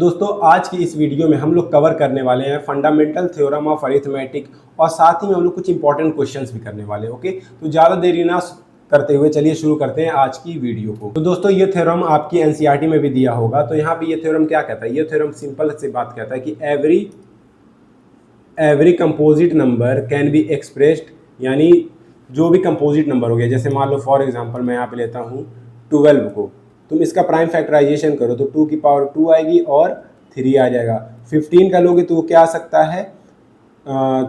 दोस्तों आज की इस वीडियो में हम लोग कवर करने वाले हैं फंडामेंटल थ्योरम ऑफ अरिथमेटिक और साथ ही में हम लोग कुछ इंपॉर्टेंट क्वेश्चंस भी करने वाले हैं। ओके, तो ज़्यादा देरी ना करते हुए चलिए शुरू करते हैं आज की वीडियो को। तो दोस्तों ये थ्योरम आपकी एनसीईआरटी में भी दिया होगा। तो यहाँ पे ये थ्योरम क्या कहता है? ये थ्योरम सिंपल से बात कहता है कि every composite number can be expressed, यानी जो भी कंपोजिट नंबर हो गया, जैसे मान लो फॉर एग्जांपल मैं यहाँ पे लेता हूँ 12 को, तुम इसका प्राइम फैक्टराइजेशन करो तो 2 की पावर 2 आएगी और 3 आ जाएगा। 15 का लोगे तो वो क्या आ सकता है?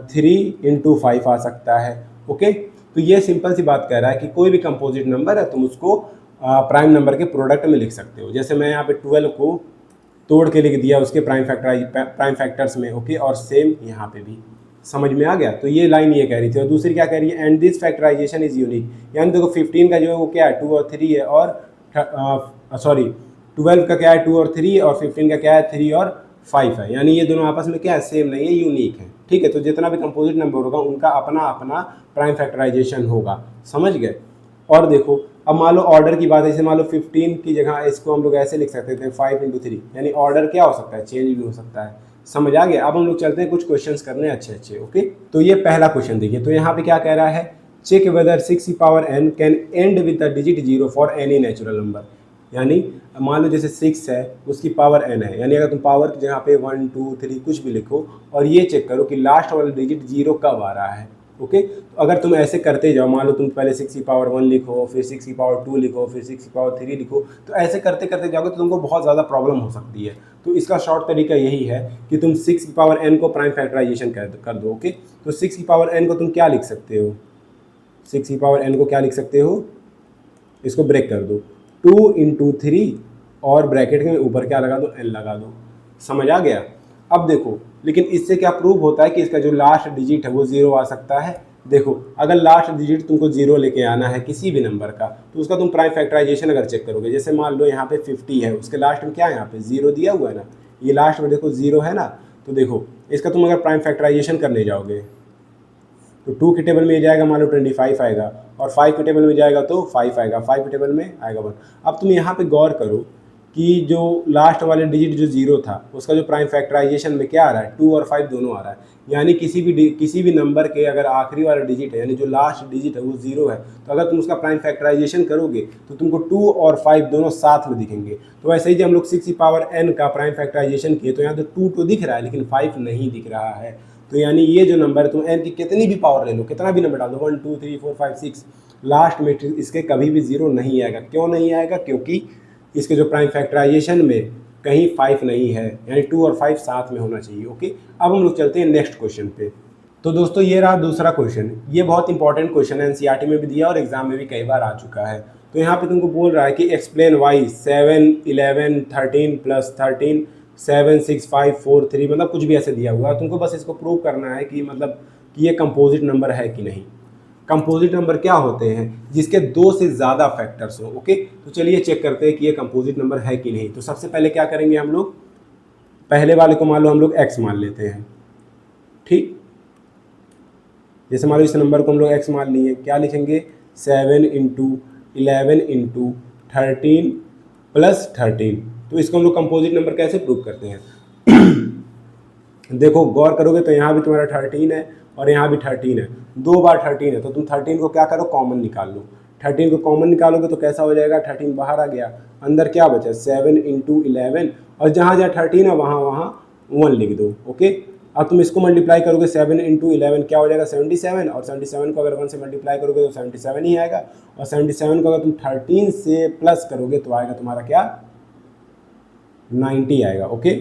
3 × 5 आ सकता है। ओके, तो ये सिंपल सी बात कह रहा है कि कोई भी कंपोजिट नंबर है तुम उसको प्राइम नंबर के प्रोडक्ट में लिख सकते हो। जैसे मैं यहाँ पे 12 को तोड़ के लिख दिया उसके प्राइम फैक्टर्स में। ओके, और सेम यहाँ पे भी। समझ में आ गया? तो ये लाइन ये कह रही थी। और दूसरी क्या कह रही है? And this factorization is unique, यानी देखो 15 का जो है वो क्या है? 2 और 3 है, और सॉरी 12 का क्या है? 2 और 3, और 15 का क्या है? 3 और 5 है। यानी ये दोनों आपस में क्या है? सेम नहीं है, यूनिक है। ठीक है, तो जितना भी कंपोजिट नंबर होगा उनका अपना अपना प्राइम फैक्टराइजेशन होगा। समझ गए? और देखो अब मान लो ऑर्डर की बात है, जैसे मान लो 15 की जगह इसको हम लोग ऐसे लिख सकते थे 5 × 3, यानी ऑर्डर क्या हो सकता है? चेंज भी हो सकता है। समझ आ गया? अब हम लोग चलते हैं कुछ क्वेश्चंस करने अच्छे अच्छे। ओके, तो ये पहला क्वेश्चन देखिए। तो यहाँ पे क्या कह रहा है? Check whether 6n can end with the digit 0 for any natural number. यानी मान लो जैसे 6 है, उसकी पावर n है, यानी अगर तुम पावर की जगह पे 1 2 3 कुछ भी लिखो और ये चेक करो कि लास्ट वाला डिजिट 0 कब आ रहा है। ओके, तो अगर तुम ऐसे करते जाओ, मान लो तुम पहले 6 की पावर 1 लिखो, फिर 6 की पावर 2 लिखो, फिर 6 की पावर 3 लिखो, तो ऐसे करते करते जाओगे तो तुमको बहुत ज़्यादा प्रॉब्लम हो सकती है। तो इसका शॉर्ट तरीका यही है कि तुम 6 की पावर n को प्राइम फैक्टराइजेशन कर दो। ओके, तो 6 की पावर n को तुम क्या लिख सकते हो? 6 की पावर n को क्या लिख सकते हो? इसको ब्रेक कर दो, 2 × 3 और ब्रैकेट के ऊपर क्या लगा दो? n लगा दो। समझ आ गया? अब देखो, लेकिन इससे क्या प्रूव होता है कि इसका जो लास्ट डिजिट है वो 0 आ सकता है। देखो, अगर लास्ट डिजिट तुमको 0 लेके आना है किसी भी नंबर का, तो उसका तुम प्राइम फैक्टराइजेशन अगर चेक करोगे, जैसे मान लो यहाँ पे 50 है, उसके लास्ट में क्या है? यहाँ पे 0 दिया हुआ है ना, ये लास्ट में देखो 0 है ना। तो देखो इसका तुम अगर प्राइम फैक्टराइजेशन करने जाओगे तो 2 के टेबल में ये जाएगा, मान लो 25 आएगा, और 5 के टेबल में जाएगा तो 5 आएगा, 5 के टेबल में आएगा 1। अब तुम यहाँ पे गौर करो कि जो लास्ट वाले डिजिट जो 0 था उसका जो प्राइम फैक्टराइजेशन में क्या आ रहा है? 2 और 5 दोनों आ रहा है। यानी किसी भी नंबर के अगर आखिरी वाला डिजिट है, यानी जो लास्ट डिजिट है वो 0 है, तो अगर तुम उसका प्राइम फैक्टराइजेशन करोगे तो तुमको 2 और 5 दोनों साथ में दिखेंगे। तो वैसे ही जब हम लोग 6 की पावर n का प्राइम फैक्टराइजेशन किए तो यहाँ तो 2 तो दिख रहा है लेकिन 5 नहीं दिख रहा है। तो यानी ये जो नंबर है, तुम n की कितनी भी पावर ले लो, कितना भी नंबर डाल दो, 1 2 3 4 5 6, लास्ट में इसके कभी भी 0 नहीं आएगा। क्यों नहीं आएगा? क्योंकि इसके जो प्राइम फैक्टराइजेशन में कहीं 5 नहीं है, यानी 2 और 5 साथ में होना चाहिए। ओके, अब हम लोग चलते हैं नेक्स्ट क्वेश्चन पे। तो दोस्तों ये रहा दूसरा क्वेश्चन। ये बहुत इंपॉर्टेंट क्वेश्चन है, एनसीईआरटी में भी दिया और एग्जाम में भी कई बार आ चुका है। तो यहाँ पे तुमको बोल रहा है कि एक्सप्लेन वाई 7 11 13 + 13 7 6 5 4 3, मतलब कुछ भी ऐसे दिया हुआ है। तुमको बस इसको प्रूव करना है कि मतलब कि ये कंपोजिट नंबर है कि नहीं। कंपोजिट नंबर क्या होते हैं? जिसके 2 से ज़्यादा फैक्टर्स हो। ओके, तो चलिए चेक करते हैं कि ये कंपोजिट नंबर है कि नहीं। तो सबसे पहले क्या करेंगे हम लोग? पहले वाले को मान लो हम लोग x मान लेते हैं। ठीक, जैसे मान लो इस नंबर को हम लोग x मान लिए, क्या लिखेंगे? 7 × 11 × 13 + 13। तो इसको हम लोग कंपोजिट नंबर कैसे प्रूव करते हैं? देखो गौर करोगे तो यहाँ भी तुम्हारा 13 है और यहाँ भी 13 है, 2 बार 13 है, तो तुम 13 को क्या करो? कॉमन निकाल लो। 13 को कॉमन निकालोगे तो कैसा हो जाएगा? 13 बाहर आ गया, अंदर क्या बचा? 7 × 11, और जहाँ जहाँ 13 है वहाँ वहाँ 1 लिख दो। ओके, अब तुम इसको मल्टीप्लाई करोगे, 7 × 11 क्या हो जाएगा? 77, और 77 को अगर 1 से मल्टीप्लाई करोगे तो 77 ही आएगा, और 77 को अगर तुम 13 से प्लस करोगे तो आएगा तुम्हारा क्या? 90 आएगा। ओके,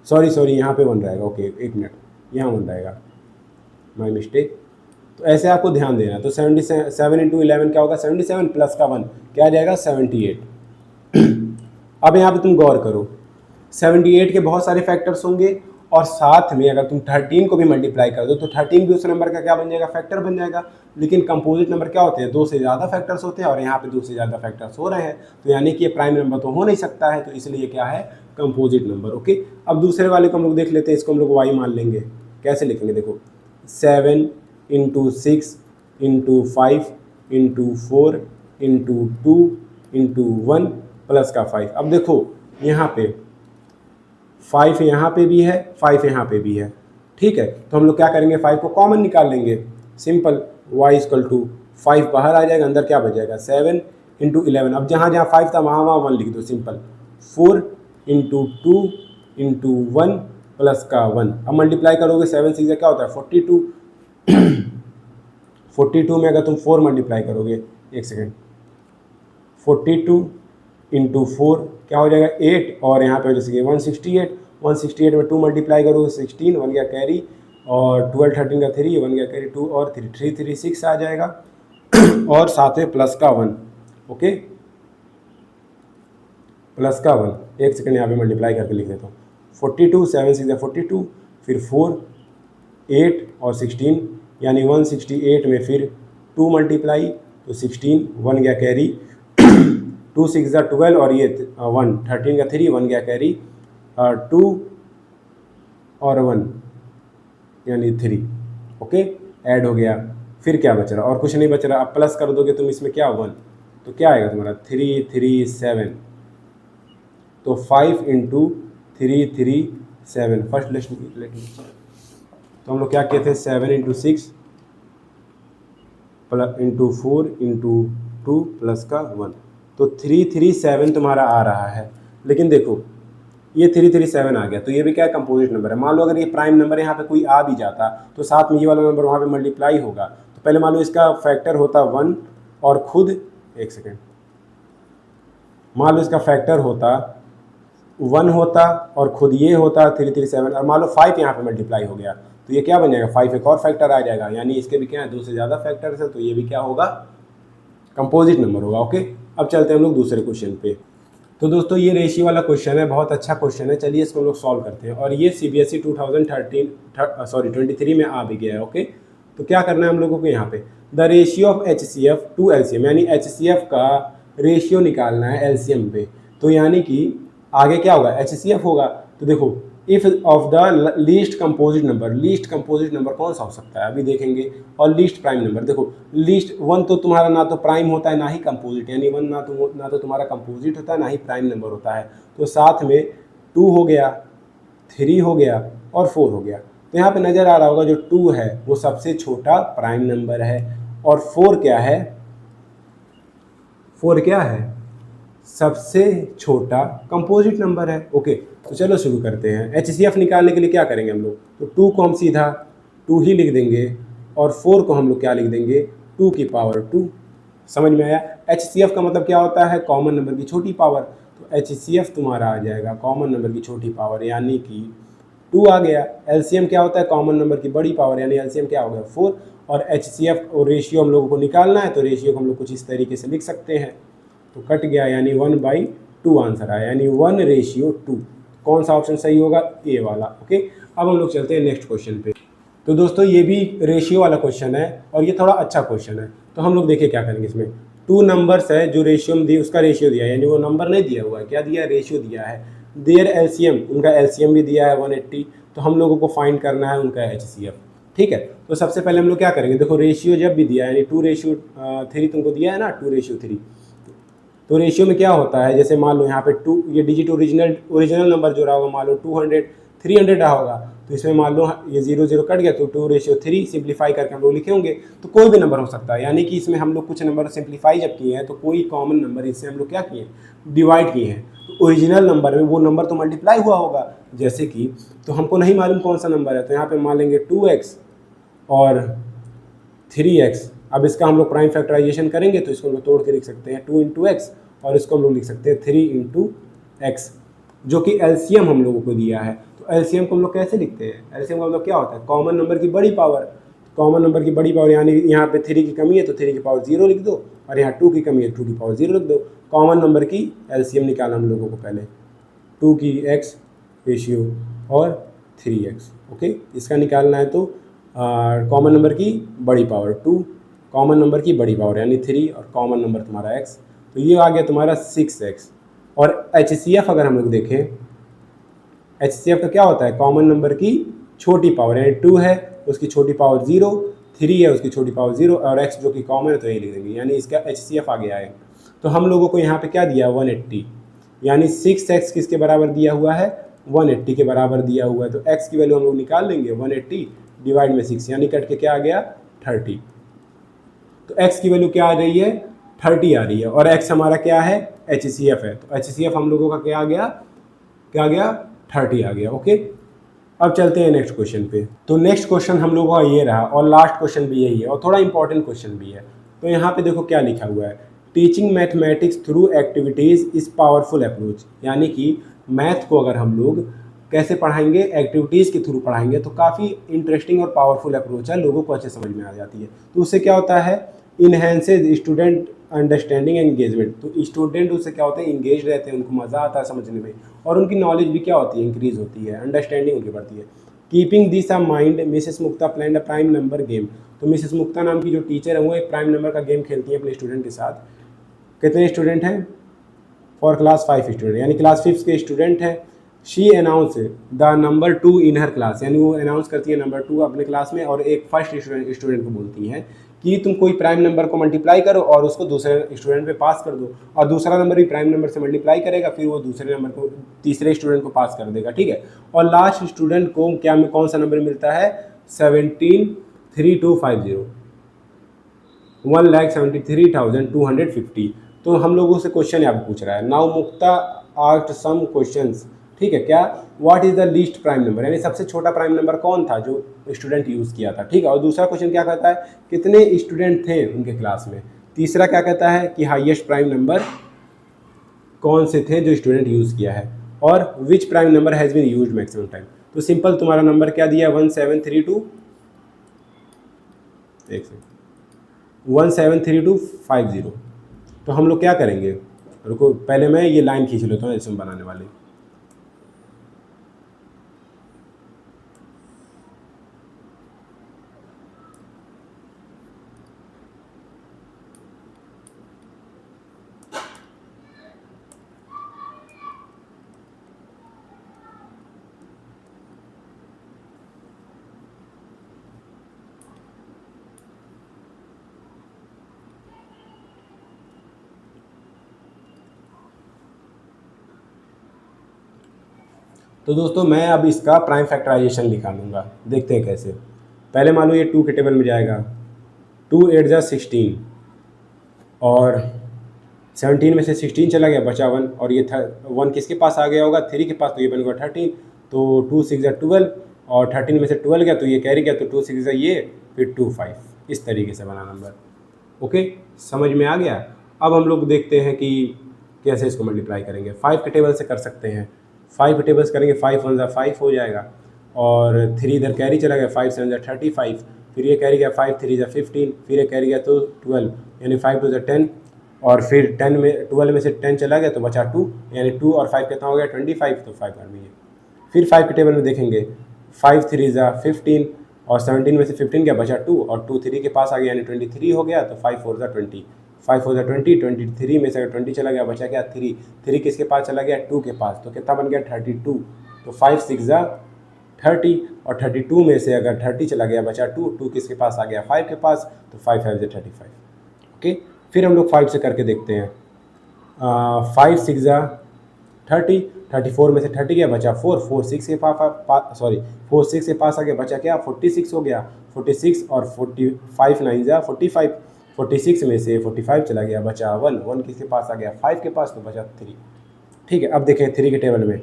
सॉरी यहाँ पे 1 रहेगा। ओके, एक मिनट, यहाँ 1 रहेगा, माई मिस्टेक। तो ऐसे आपको ध्यान देना है। तो 7 × 11 क्या होगा? 77 प्लस का 1 क्या आ जाएगा? 78। अब यहाँ पे तुम गौर करो, 78 के बहुत सारे फैक्टर्स होंगे, और साथ में अगर तुम 13 को भी मल्टीप्लाई कर दो तो 13 भी उस नंबर का क्या बन जाएगा? फैक्टर बन जाएगा। लेकिन कंपोजिट नंबर क्या होते हैं? 2 से ज़्यादा फैक्टर्स होते हैं, और यहाँ पे 2 से ज़्यादा फैक्टर्स हो रहे हैं, तो यानी कि ये प्राइम नंबर तो हो नहीं सकता है, तो इसलिए क्या है? Composite number. ओके, अब दूसरे वाले को हम लोग देख लेते हैं। इसको हम लोग y मान लेंगे। कैसे लिखेंगे? देखो 7 × 6 × 5 × 4 × 2 × 1 + का 5। अब देखो यहाँ पे 5 यहाँ पे भी है, 5 यहाँ पे भी है, ठीक है। तो हम लोग क्या करेंगे, 5 को कॉमन निकाल लेंगे, सिंपल, y इक्वल टू 5 बाहर आ जाएगा, अंदर क्या बचेगा 7 इंटू 11। अब जहाँ जहाँ 5 था वहाँ वहाँ 1 लिख दो, सिंपल, 4 इंटू 2 इंटू 1 प्लस का 1। अब मल्टीप्लाई करोगे 7 6 क्या होता है 42, 42 में अगर तुम 4 मल्टीप्लाई करोगे, एक सेकेंड, 42 इंटू 4 क्या हो जाएगा 8, और यहाँ पे हो जैसे 168, 168 में 2 मल्टीप्लाई करोगे 16, 1 गया कैरी, और 12 13 का 3, 1 गया कैरी 2 और 3 3 3 6 आ जाएगा और साथ में प्लस का 1, ओके, प्लस का 1। एक सेकंड यहाँ पे मल्टीप्लाई करके लिख देता हूँ, 42 7 6 42, फिर 4 8 और 16 यानी 168 में फिर 2 मल्टीप्लाई तो 16, 1 गया कैरी 2 6 12 और ये 1 13 का 3, 1 गया कैरी 2 और 1 यानी 3, ओके, ऐड हो गया। फिर क्या बच रहा, और कुछ नहीं बच रहा। अब प्लस कर दोगे तुम इसमें क्या 1, तो क्या आएगा तुम्हारा 3 3 7, तो 5 इंटू 3 3 7। फर्स्ट लेट तो हम लोग क्या कहते हैं 7 into 6 plus into 4 into 2 plus का 1, तो 337 तुम्हारा आ रहा है। लेकिन देखो ये 337 आ गया, तो ये भी क्या है कंपोजिट नंबर है। मान लो अगर ये प्राइम नंबर यहाँ पे कोई आ भी जाता तो साथ में ये वाला नंबर वहाँ पे मल्टीप्लाई होगा, तो पहले मान लो इसका फैक्टर होता 1 और खुद, एक सेकेंड, मान लो इसका फैक्टर होता 1 होता और खुद ये होता 337, और मान लो 5 यहाँ पे मल्टीप्लाई हो गया, तो ये क्या बन जाएगा 5 एक और फैक्टर आ जाएगा, यानी इसके भी क्या है 2 से ज़्यादा फैक्टर्स है, तो ये भी क्या होगा कंपोजिट नंबर होगा, ओके। अब चलते हैं हम लोग दूसरे क्वेश्चन पे। तो दोस्तों ये रेशियो वाला क्वेश्चन है, बहुत अच्छा क्वेश्चन है, चलिए इसको हम लोग सॉल्व करते हैं। और ये CBSE 2023 में आ भी गया है, ओके। तो क्या करना है हम लोगों को यहाँ पे, the ratio of HCF to LCM, यानी HCF का रेशियो निकालना है LCM पे। तो यानी कि आगे क्या होगा HCF होगा, तो देखो if of the least composite number, least composite number कौन सा हो सकता है अभी देखेंगे, और लीस्ट प्राइम नंबर। देखो लीस्ट 1 तो तुम्हारा ना तो प्राइम होता है ना ही कंपोजिट, यानी 1 ना तो तुम्हारा कंपोजिट होता है ना ही प्राइम नंबर होता है, तो साथ में 2 हो गया, 3 हो गया और 4 हो गया। तो यहाँ पे नज़र आ रहा होगा जो 2 है वो सबसे छोटा प्राइम नंबर है, और 4 क्या है, 4 क्या है सबसे छोटा कंपोजिट नंबर है, ओके। तो चलो शुरू करते हैं। HCF निकालने के लिए क्या करेंगे हम लोग, तो 2 को हम सीधा 2 ही लिख देंगे, और 4 को हम लोग क्या लिख देंगे 2 की पावर 2। समझ में आया। HCF का मतलब क्या होता है कॉमन नंबर की छोटी पावर, तो HCF तुम्हारा आ जाएगा कॉमन नंबर की छोटी पावर यानी कि 2 आ गया। LCM क्या होता है कॉमन नंबर की बड़ी पावर, यानी LCM क्या हो गया 4। और HCF और रेशियो हम लोगों को निकालना है, तो रेशियो को हम लोग कुछ इस तरीके से लिख सकते हैं, तो कट गया यानी 1/2 आंसर आया, यानी 1:2। कौन सा ऑप्शन सही होगा, ए वाला, ओके। अब हम लोग चलते हैं नेक्स्ट क्वेश्चन पे। तो दोस्तों ये भी रेशियो वाला क्वेश्चन है, और ये थोड़ा अच्छा क्वेश्चन है। तो हम लोग देखिए क्या करेंगे, इसमें 2 नंबर्स है जो रेशियो में दी, उसका रेशियो दिया है, यानी वो नंबर नहीं दिया हुआ है, क्या दिया है रेशियो दिया है। देयर LCM, उनका LCM भी दिया है 180, तो हम लोगों को फाइंड करना है उनका HCF, ठीक है। तो सबसे पहले हम लोग क्या करेंगे, देखो रेशियो जब भी दिया है यानी 2:3 तुमको दिया है ना, 2:3, तो रेशियो में क्या होता है, जैसे मान लो यहाँ पे 2 ये डिजिट ओरिजिनल नंबर जो रहा होगा, मान लो 200 300 रहा होगा, तो इसमें मान लो ये 0 0 कट गया, तो 2:3 सिंप्लीफाई करके हम लोग लिखे होंगे, तो कोई भी नंबर हो सकता है। यानी कि इसमें हम लोग कुछ नंबर सिंप्लीफाई जब किए हैं तो कोई कॉमन नंबर इससे हम लोग क्या किए डिवाइड किए हैं, तो ओरिजिनल नंबर में वो नंबर तो मल्टीप्लाई हुआ होगा, जैसे कि तो हमको नहीं मालूम कौन सा नंबर है, तो यहाँ पर मान लेंगे 2x और 3x। अब इसका हम लोग प्राइम फैक्टराइजेशन करेंगे तो इसको हम लोग तोड़ के लिख सकते हैं 2 × x, और इसको हम लोग लिख सकते हैं 3 × x, जो कि LCM हम लोगों को दिया है। तो LCM को हम लोग कैसे लिखते हैं, LCM का मतलब क्या होता है कॉमन नंबर की बड़ी पावर, कॉमन नंबर की बड़ी पावर, यानी यहाँ पे 3 की कमी है तो 3 की पावर 0 लिख दो, और यहाँ 2 की कमी है 2 की पावर 0 लिख दो। कॉमन नंबर की LCM निकालना हम लोगों को पहले 2 की x रेशियो और 3x, ओके। इसका निकालना है तो कॉमन नंबर की बड़ी पावर 2, कॉमन नंबर की बड़ी पावर यानी 3, और कॉमन नंबर तुम्हारा x, तो ये आ गया तुम्हारा 6x। और HCF अगर हम लोग देखें, HCF का क्या होता है कॉमन नंबर की छोटी पावर, यानी 2 है उसकी छोटी पावर 0, 3 है उसकी छोटी पावर 0, और x जो कि कॉमन है तो यही लिख देंगे, यानी इसका HCF आ गया है। तो हम लोगों को यहाँ पे क्या दिया 180, यानी 6x किसके बराबर दिया हुआ है 180 के बराबर दिया हुआ है, तो x की वैल्यू हम लोग निकाल लेंगे 180 डिवाइड में 6, यानी कट के क्या आ गया 30। तो x की वैल्यू क्या आ रही है 30 आ रही है, और x हमारा क्या है HCF है, तो HCF हम लोगों का क्या आ गया 30 आ गया। ओके, अब चलते हैं नेक्स्ट क्वेश्चन पे। तो नेक्स्ट क्वेश्चन हम लोगों का ये रहा और लास्ट क्वेश्चन भी यही है और थोड़ा इंपॉर्टेंट क्वेश्चन भी है। तो यहाँ पे देखो क्या लिखा हुआ है, teaching mathematics through activities is powerful approach, यानी कि मैथ को अगर हम लोग कैसे पढ़ाएंगे, एक्टिविटीज़ के थ्रू पढ़ाएंगे तो काफ़ी इंटरेस्टिंग और पावरफुल अप्रोच है, लोगों को अच्छे समझ में आ जाती है। तो उससे क्या होता है, enhances student understanding and engagement, तो स्टूडेंट उससे क्या होते हैं इंगेज रहते हैं, उनको मज़ा आता है समझने में, और उनकी नॉलेज भी क्या होती है इंक्रीज होती है, अंडरस्टैंडिंग उनकी बढ़ती है। Keeping this a mind Mrs Mukta plan a prime number game, तो मिसेस मुक्ता नाम की जो टीचर है वो एक प्राइम नंबर का गेम खेलती है अपने स्टूडेंट के साथ। कितने स्टूडेंट हैं, फॉर क्लास 5 स्टूडेंट, यानी क्लास 5 के स्टूडेंट हैं। She announce the number 2 in her class, यानी वो अनाउंस करती है नंबर 2 अपने क्लास में, और एक फर्स्ट स्टूडेंट को बोलती हैं कि तुम कोई प्राइम नंबर को मल्टीप्लाई करो और उसको दूसरे स्टूडेंट पे पास कर दो, और दूसरा नंबर भी प्राइम नंबर से मल्टीप्लाई करेगा, फिर वो दूसरे नंबर को तीसरे स्टूडेंट को पास कर देगा, ठीक है। और लास्ट स्टूडेंट को क्या में कौन सा नंबर मिलता है 173250, 1,73,250। तो हम लोगों से क्वेश्चन यहाँ पे पूछ रहा है, नाउ मुक्ता आस्क्ड सम क्वेश्चंस, ठीक है क्या, what is the least prime number, यानी सबसे छोटा प्राइम नंबर कौन था जो स्टूडेंट यूज़ किया था, ठीक है। और दूसरा क्वेश्चन क्या कहता है, कितने स्टूडेंट थे उनके क्लास में। तीसरा क्या कहता है कि हाईएस्ट प्राइम नंबर कौन से थे जो स्टूडेंट यूज़ किया है, और which prime number has been used maximum time. तो सिंपल तुम्हारा नंबर क्या दिया है 173250। तो हम लोग क्या करेंगे, रुको पहले मैं ये लाइन खींच लेता हूँ जैसे हम बनाने वाले। तो दोस्तों मैं अब इसका प्राइम फैक्टराइजेशन निकालूंगा, देखते हैं कैसे। पहले मान लो ये 2 के टेबल में जाएगा, 2 8 जा 16, और 17 में से 16 चला गया बचा 1, और ये 1 किसके पास आ गया होगा 3 के पास, तो ये बन गया 13, तो 2 6 जा 12, और 13 में से 12 गया तो ये कैरी गया, तो 2 6 जा ये, फिर 2 5, इस तरीके से बना नंबर। ओके, समझ में आ गया। अब हम लोग देखते हैं कि कैसे इसको मल्टीप्लाई करेंगे। 5 के टेबल से कर सकते हैं, 5 के टेबल से करेंगे, 5 1 जा 5 हो जाएगा, और 3 इधर कैरी चला गया, 5 7 जा 35, फिर ये कैरी गया 5 3 जा 15, फिर ये कैरी गया तो 12, यानी 5 2 जा 10, और फिर 10 में 12 में से 10 चला गया तो बचा 2, यानी 2 और 5 कितना हो गया 25, तो 5 में ये। फिर 5 के टेबल में देखेंगे, 5 3 जा 15, और 17 में से 15 गया बचा 2, और 2 3 के पास आ गया यानी 23 हो गया, तो 5 4 जा 20, 5 4 जा 20, 23 में से अगर 20 चला गया बचा क्या 3, 3 किसके पास चला गया 2 के पास, तो कितना बन गया 32, तो 5 6 जा 30, और 32 में से अगर 30 चला गया बचा 2, 2 किसके पास आ गया 5 के पास, तो 5 5 जा 35। ओके, फिर हम लोग 5 से करके देखते हैं, 5 6 जा 30, 34 में से 30 गया बचा 4, 4 6 के फोर 6 के पास आ गया बचा क्या 46 हो गया, 46 और 45 9 जा 45, 46 में से 45 चला गया बचा 1, 1 किसके पास आ गया 5 के पास, तो बचा 3। ठीक है, अब देखें 3 के टेबल में,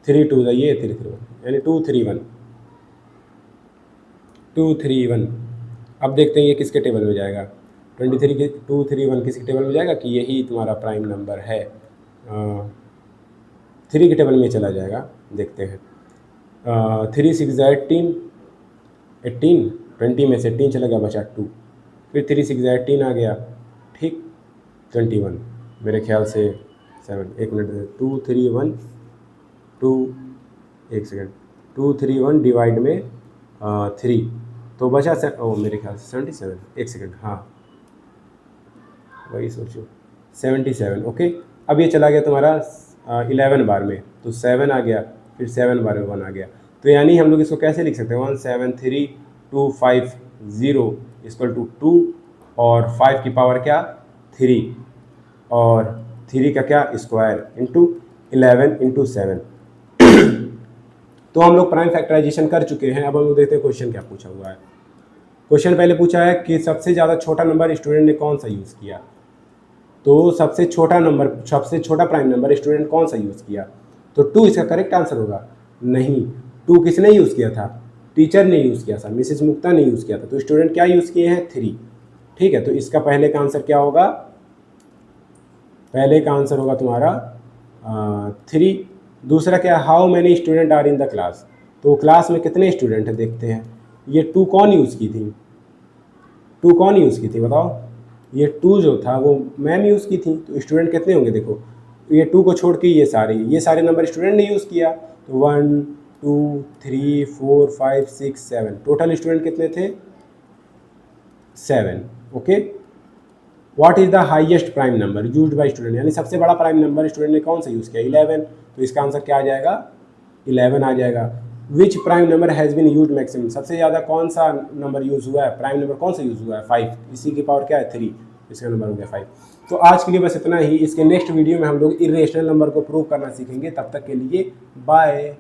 3 2 जा ये 3 3 1, यानी 2 3 1, 2 3 1। अब देखते हैं ये किसके टेबल में जाएगा, 23 के 2 3 1 किसके टेबल में जाएगा कि यही तुम्हारा प्राइम नंबर है, 3 के टेबल में चला जाएगा। देखते हैं, 3 6 जा 18, 18, 20 में से 18 चला गया बचा 2, फिर 3 6 जा 18 आ गया, ठीक 21, मेरे ख्याल से 7, 1 मिनट, 2 3 1 2, 1 सेकेंड, 2 3 1 डिवाइड में 3, तो बचा मेरे ख्याल से 77, 1 सेकेंड, हाँ वही सोचो 77। ओके, अब ये चला गया तुम्हारा 11 बार में, तो 7 आ गया, फिर 7 बार में 1 आ गया, तो यानी हम लोग इसको कैसे लिख सकते हैं 173,250 इक्वल टू 2, और 5 की पावर क्या 3, और 3 का क्या स्क्वायर इंटू 11 इंटू 7 तो हम लोग प्राइम फैक्टराइजेशन कर चुके हैं। अब हम लोग देखते हैं क्वेश्चन क्या पूछा हुआ है। क्वेश्चन पहले पूछा है कि सबसे ज़्यादा छोटा नंबर स्टूडेंट ने कौन सा यूज़ किया। तो सबसे छोटा प्राइम नंबर स्टूडेंट कौन सा यूज़ किया, तो 2 इसका करेक्ट आंसर होगा। नहीं, 2 किसने यूज़ किया था, टीचर ने यूज़ किया था, मिसेस मुक्ता ने यूज़ किया था। तो स्टूडेंट क्या यूज़ किए हैं, 3। ठीक है, तो इसका पहले का आंसर क्या होगा, पहले का आंसर होगा तुम्हारा 3। दूसरा क्या, how many student are in the class, तो क्लास में कितने स्टूडेंट हैं देखते हैं। ये 2 कौन यूज़ की थी, 2 कौन यूज़ की थी बताओ। ये 2 जो था वो मैम यूज़ की थी। तो स्टूडेंट कितने होंगे देखो, ये 2 को छोड़ के ये सारे नंबर स्टूडेंट ने यूज़ किया। तो 1 2 3 4 5 6 7 टोटल स्टूडेंट कितने थे, 7। Okay, what is the highest prime number used by student, यानी सबसे बड़ा प्राइम नंबर स्टूडेंट ने कौन सा यूज़ किया, 11। तो इसका आंसर क्या आ जाएगा, 11 आ जाएगा। Which prime number has been use maximum, सबसे ज़्यादा कौन सा नंबर यूज़ हुआ है, प्राइम नंबर कौन सा यूज़ हुआ है, 5। इसी की पावर क्या है, 3, इसका नंबर हो गया 5। तो आज के लिए बस इतना ही। इसके नेक्स्ट वीडियो में हम लोग इरेशनल नंबर को प्रूव करना सीखेंगे। तब तक के लिए बाय।